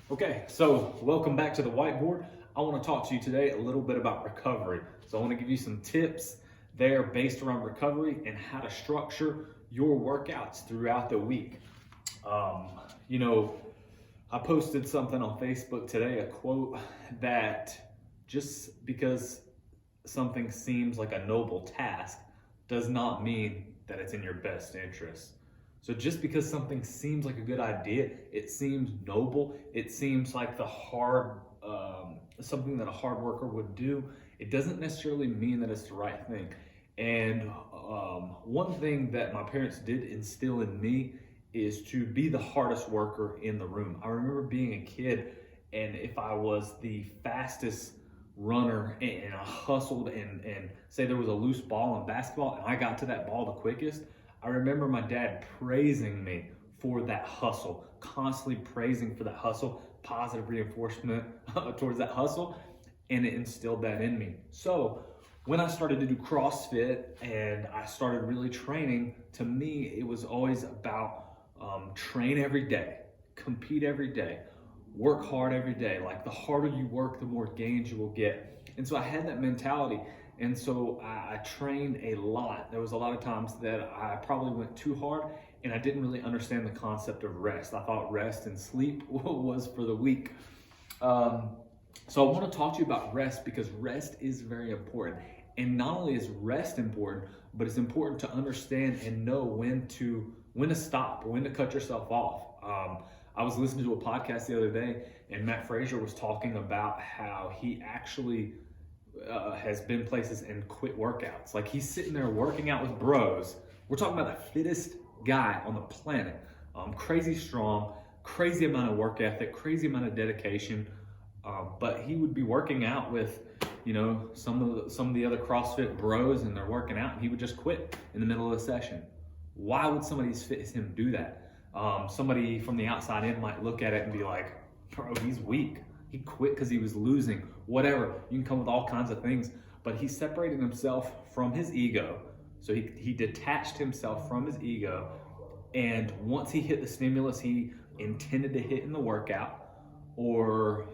Okay, so welcome back to the whiteboard. I want to talk to you today a little bit about recovery. So I want to give you some tips there based around recovery and how to structure your workouts throughout the week. Um, you know, I posted something on Facebook today, a quote that just because something seems like a noble task does not mean that it's in your best interest. So just because something seems like a good idea, it seems noble, it seems like something that a hard worker would do, it doesn't necessarily mean that it's the right thing. And one thing that my parents did instill in me is to be the hardest worker in the room. I remember being a kid, and if I was the fastest runner and I hustled and say there was a loose ball in basketball and I got to that ball the quickest, I remember my dad praising me for that hustle, constantly praising for that hustle, positive reinforcement towards that hustle, and it instilled that in me. So when I started to do CrossFit and I started really training, to me, it was always about train every day, compete every day, work hard every day. Like the harder you work, the more gains you will get. And so I had that mentality. And so I trained a lot. There was a lot of times that I probably went too hard and I didn't really understand the concept of rest. I thought rest and sleep was for the weak. So I want to talk to you about rest because rest is very important. And not only is rest important, but it's important to understand and know when to stop, when to cut yourself off. I was listening to a podcast the other day, and Matt Frazier was talking about how he actually has been places and quit workouts. Like he's sitting there working out with bros. We're talking about the fittest guy on the planet. Crazy strong, crazy amount of work ethic, crazy amount of dedication. But he would be working out with, some of the other CrossFit bros, and they're working out, and he would just quit in the middle of the session. Why would somebody as fit as him do that? Somebody from the outside in might look at it and be like, bro, he's weak. He quit because he was losing, whatever. You can come with all kinds of things, but he separated himself from his ego. So he detached himself from his ego. And once he hit the stimulus he intended to hit in the workout, or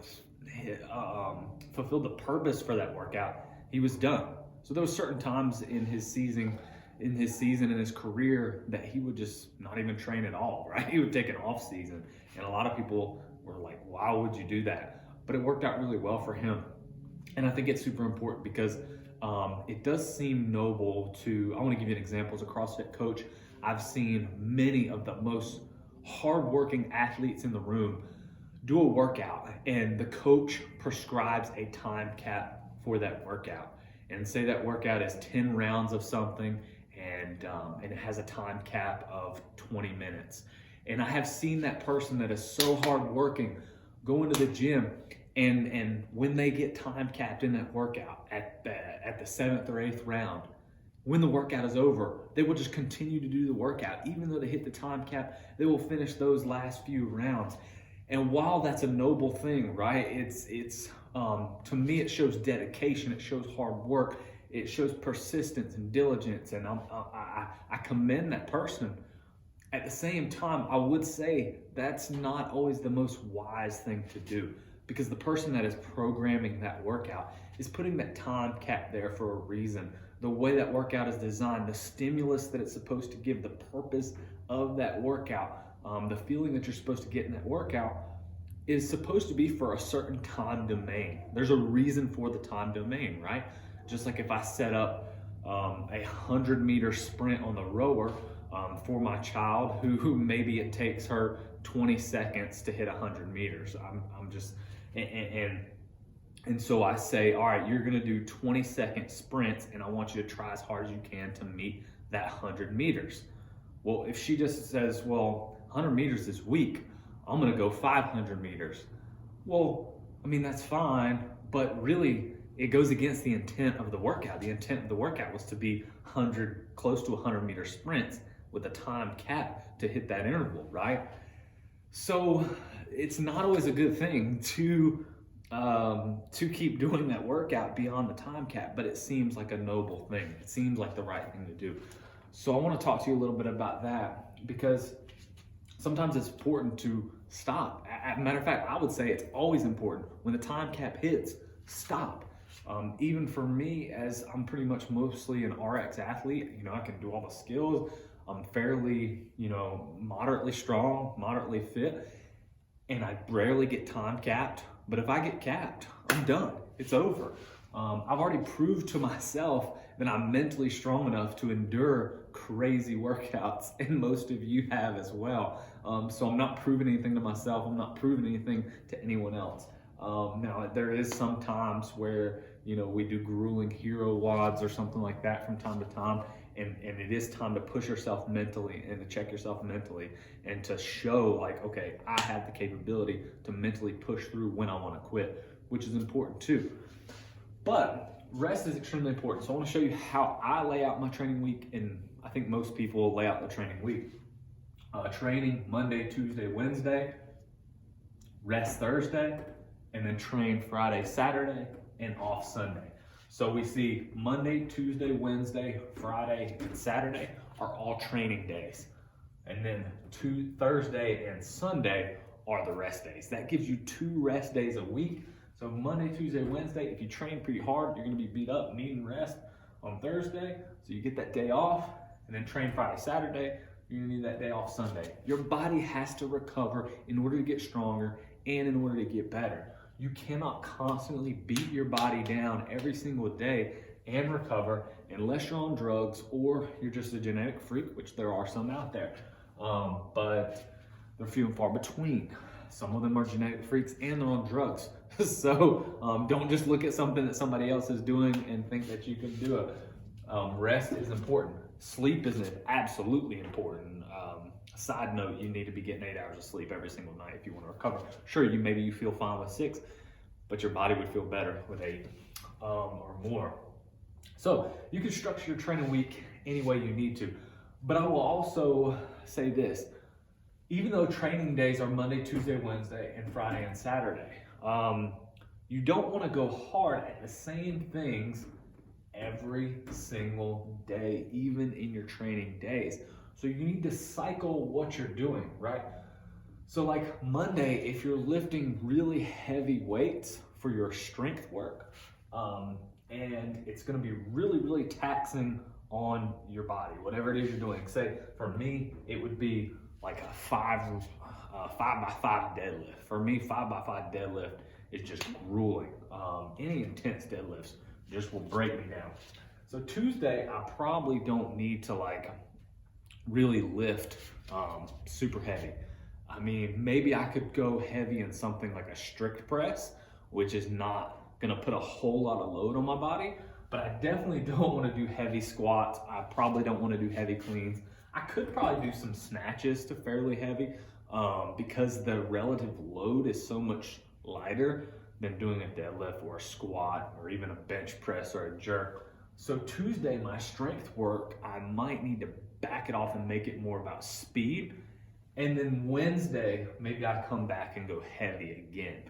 fulfilled the purpose for that workout, he was done. So there were certain times in his season, in his career, that he would just not even train at all, right? He would take an off season. And a lot of people were like, why would you do that? But it worked out really well for him. And I think it's super important because it does seem noble to, I want to give you an example. As a CrossFit coach, I've seen many of the most hardworking athletes in the room do a workout, and the coach prescribes a time cap for that workout. And say that workout is 10 rounds of something, and it has a time cap of 20 minutes. And I have seen that person that is so hardworking go into the gym, and when they get time capped in that workout at the 7th or 8th round, when the workout is over, they will just continue to do the workout. Even though they hit the time cap, they will finish those last few rounds. And while that's a noble thing, right? It's to me, it shows dedication, it shows hard work, it shows persistence and diligence, and I commend that person. At the same time, I would say that's not always the most wise thing to do, because the person that is programming that workout is putting that time cap there for a reason. The way that workout is designed, the stimulus that it's supposed to give, the purpose of that workout, the feeling that you're supposed to get in that workout is supposed to be for a certain time domain. There's a reason for the time domain, right? Just like if I set up a 100-meter sprint on the rower for my child, who maybe it takes her 20 seconds to hit 100 meters. And so I say, all right, you're gonna do 20-second sprints, and I want you to try as hard as you can to meet that 100 meters. Well, if she just says, well, 100 meters is weak, I'm gonna go 500 meters. Well, I mean, that's fine, but really it goes against the intent of the workout. The intent of the workout was to be close to 100-meter sprints with a time cap to hit that interval, right? So it's not always a good thing to keep doing that workout beyond the time cap, but it seems like a noble thing. It seems like the right thing to do. So I want to talk to you a little bit about that, because sometimes it's important to stop. Matter of fact, I would say it's always important. When the time cap hits, stop. Even for me, as I'm pretty much mostly an RX athlete, I can do all the skills. I'm fairly, moderately strong, moderately fit, and I rarely get time capped. But if I get capped, I'm done. It's over. I've already proved to myself that I'm mentally strong enough to endure crazy workouts, and most of you have as well. So I'm not proving anything to myself. I'm not proving anything to anyone else. Now, there is some times where, we do grueling hero wads or something like that from time to time, and it is time to push yourself mentally and to check yourself mentally and to show like, okay, I have the capability to mentally push through when I want to quit, which is important too. But rest is extremely important. So I want to show you how I lay out my training week, and I think most people lay out their training week. Training Monday, Tuesday, Wednesday, rest Thursday, and then train Friday, Saturday, and off Sunday. So we see Monday, Tuesday, Wednesday, Friday, and Saturday are all training days. And then Thursday and Sunday are the rest days. That gives you 2 rest days a week. So Monday, Tuesday, Wednesday, if you train pretty hard, you're gonna be beat up, needing rest on Thursday. So you get that day off, and then train Friday, Saturday, you're gonna need that day off Sunday. Your body has to recover in order to get stronger and in order to get better. You cannot constantly beat your body down every single day and recover unless you're on drugs or you're just a genetic freak, which there are some out there. But they're few and far between. Some of them are genetic freaks and they're on drugs. So don't just look at something that somebody else is doing and think that you can do it. Rest is important. Sleep is absolutely important. Side note, you need to be getting 8 hours of sleep every single night if you want to recover. Sure, maybe you feel fine with 6, but your body would feel better with 8 or more. So you can structure your training week any way you need to. But I will also say this, even though training days are Monday, Tuesday, Wednesday, and Friday and Saturday, you don't want to go hard at the same things every single day, even in your training days. So you need to cycle what you're doing, right? So like Monday, if you're lifting really heavy weights for your strength work, and it's gonna be really, really taxing on your body, whatever it is you're doing. Say for me, it would be like a 5 by 5 deadlift. For me, 5 by 5 deadlift is just grueling. Any intense deadlifts just will break me down. So Tuesday, I probably don't need to really lift super heavy. I mean, maybe I could go heavy in something like a strict press, which is not gonna put a whole lot of load on my body, but I definitely don't wanna do heavy squats. I probably don't wanna do heavy cleans. I could probably do some snatches to fairly heavy because the relative load is so much lighter than doing a deadlift or a squat or even a bench press or a jerk. So Tuesday, my strength work, I might need to back it off and make it more about speed. And then Wednesday, maybe I come back and go heavy again.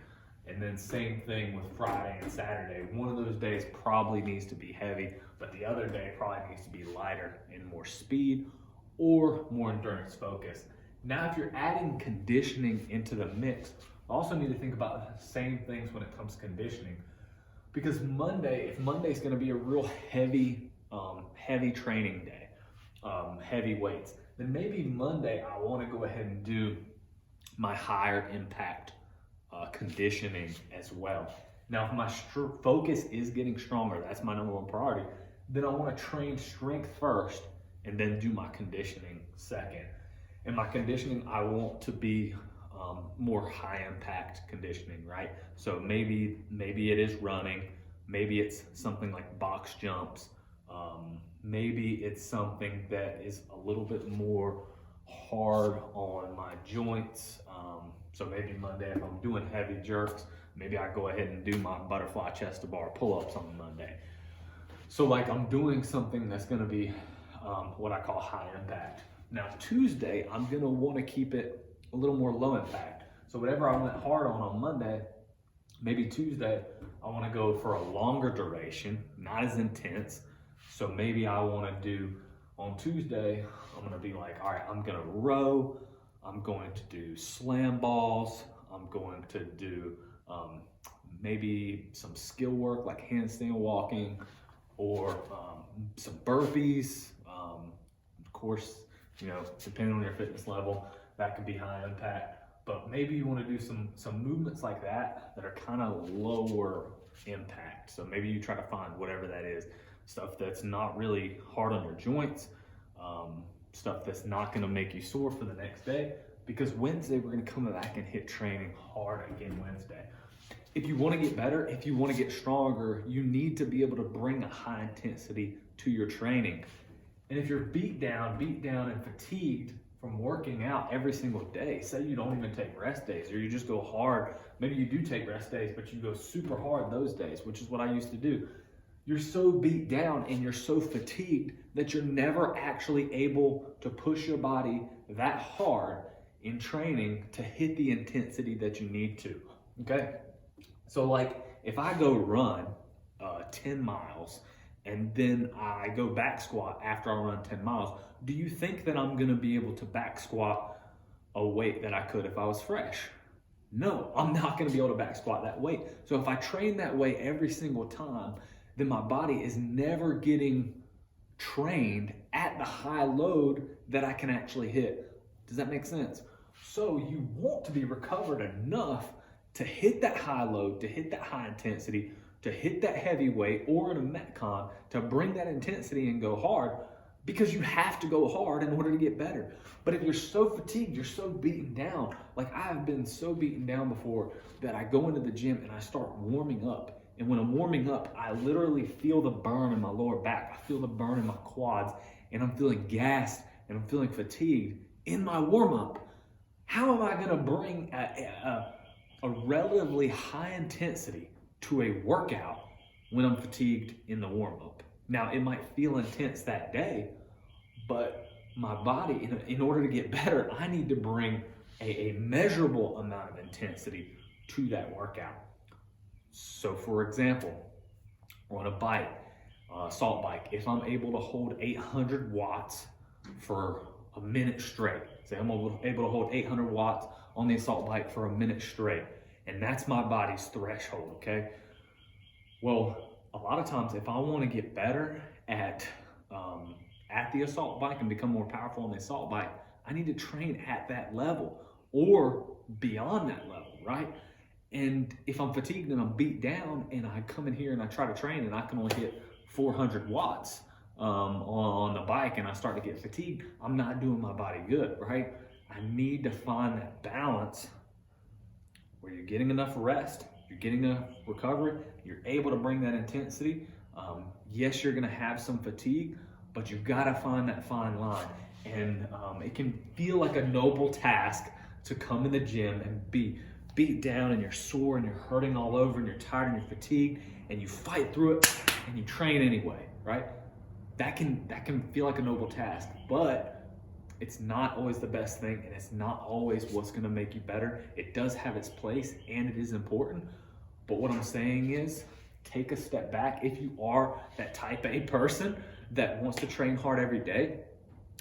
And then same thing with Friday and Saturday. One of those days probably needs to be heavy, but the other day probably needs to be lighter and more speed or more endurance focus. Now, if you're adding conditioning into the mix, also need to think about the same things when it comes to conditioning. Because Monday, if Monday's gonna be a real heavy training day, heavy weights, then maybe Monday I wanna go ahead and do my higher impact conditioning as well. Now, if my focus is getting stronger, that's my number 1 priority, then I wanna train strength first and then do my conditioning second. And my conditioning, I want to be more high impact conditioning, right? So maybe it is running, maybe it's something like box jumps, maybe it's something that is a little bit more hard on my joints. So maybe Monday, if I'm doing heavy jerks, maybe I go ahead and do my butterfly chest to bar pull-ups on Monday. So I'm doing something that's gonna be what I call high impact. Now Tuesday, I'm gonna wanna keep it a little more low impact. So whatever I went hard on Monday, maybe Tuesday, I wanna go for a longer duration, not as intense. So maybe I wanna do, on Tuesday, I'm gonna be like, all right, I'm gonna row I'm going to do slam balls. I'm going to do maybe some skill work like handstand walking, or some burpees. Of course, depending on your fitness level, that could be high impact. But maybe you want to do some movements like that are kind of lower impact. So maybe you try to find whatever that is, stuff that's not really hard on your joints, stuff that's not going to make you sore for the next day. Because Wednesday we're going to come back and hit training hard again Wednesday. If you want to get better, if you want to get stronger, you need to be able to bring a high intensity to your training. And if you're beat down and fatigued from working out every single day, say you don't even take rest days, or you just go hard, maybe you do take rest days, but you go super hard those days, which is what I used to do. You're so beat down and you're so fatigued that you're never actually able to push your body that hard in training to hit the intensity that you need to, okay? So like if I go run 10 miles and then I go back squat after I run 10 miles, do you think that I'm gonna be able to back squat a weight that I could if I was fresh? No, I'm not gonna be able to back squat that weight. So if I train that way every single time, then my body is never getting trained at the high load that I can actually hit. Does that make sense? So you want to be recovered enough to hit that high load, to hit that high intensity, to hit that heavy weight, or in a Metcon, to bring that intensity and go hard, because you have to go hard in order to get better. But if you're so fatigued, you're so beaten down, like I've been so beaten down before that I go into the gym and I start warming up. And when I'm warming up, I literally feel the burn in my lower back. I feel the burn in my quads, and I'm feeling gassed and I'm feeling fatigued in my warm up. How am I gonna bring a relatively high intensity to a workout when I'm fatigued in the warm up? Now, it might feel intense that day, but my body, in order to get better, I need to bring a measurable amount of intensity to that workout. So for example, on a bike, assault bike, if I'm able to hold 800 watts for a minute straight, say I'm able to hold 800 watts on the assault bike for a minute straight, and that's my body's threshold, okay? Well, a lot of times if I want to get better at the assault bike and become more powerful on the assault bike, I need to train at that level or beyond that level, right? And if I'm fatigued and I'm beat down and I come in here and I try to train and I can only hit 400 watts on the bike and I start to get fatigued, I'm not doing my body good, right? I need to find that balance where you're getting enough rest, you're getting enough recovery, you're able to bring that intensity. Yes, you're gonna have some fatigue, but you've gotta find that fine line. And it can feel like a noble task to come in the gym and be beat down and you're sore and you're hurting all over and you're tired and you're fatigued and you fight through it and you train anyway, right? That can feel like a noble task, but it's not always the best thing, and it's not always what's gonna make you better. It does have its place and it is important, but what I'm saying is take a step back. If you are that type A person that wants to train hard every day,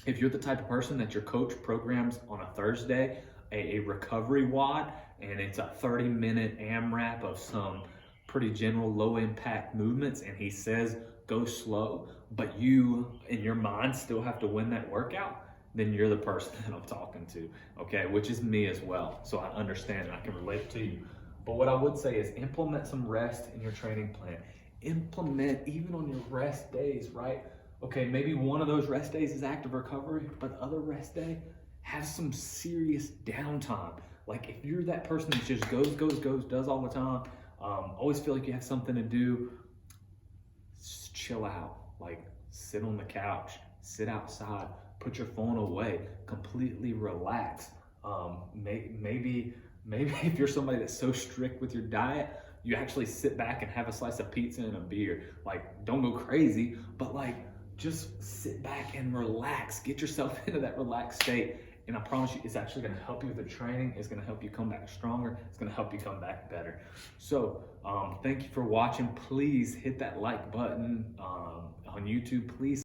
if you're the type of person that your coach programs on a Thursday a recovery WOD, and it's a 30-minute AMRAP of some pretty general low impact movements, and he says go slow, but you in your mind still have to win that workout, then you're the person that I'm talking to, okay? Which is me as well. So I understand and I can relate to you. But what I would say is implement some rest in your training plan. Implement even on your rest days, right? Okay, maybe one of those rest days is active recovery, but the other rest day, have some serious downtime. Like if you're that person that just goes, does all the time, always feel like you have something to do, just chill out. Like sit on the couch, sit outside, put your phone away, completely relax. Maybe if you're somebody that's so strict with your diet, you actually sit back and have a slice of pizza and a beer. Like don't go crazy, but like just sit back and relax. Get yourself into that relaxed state. And I promise you, it's actually gonna help you with the training. It's gonna help you come back stronger. It's gonna help you come back better. So thank you for watching. Please hit that like button on YouTube. Please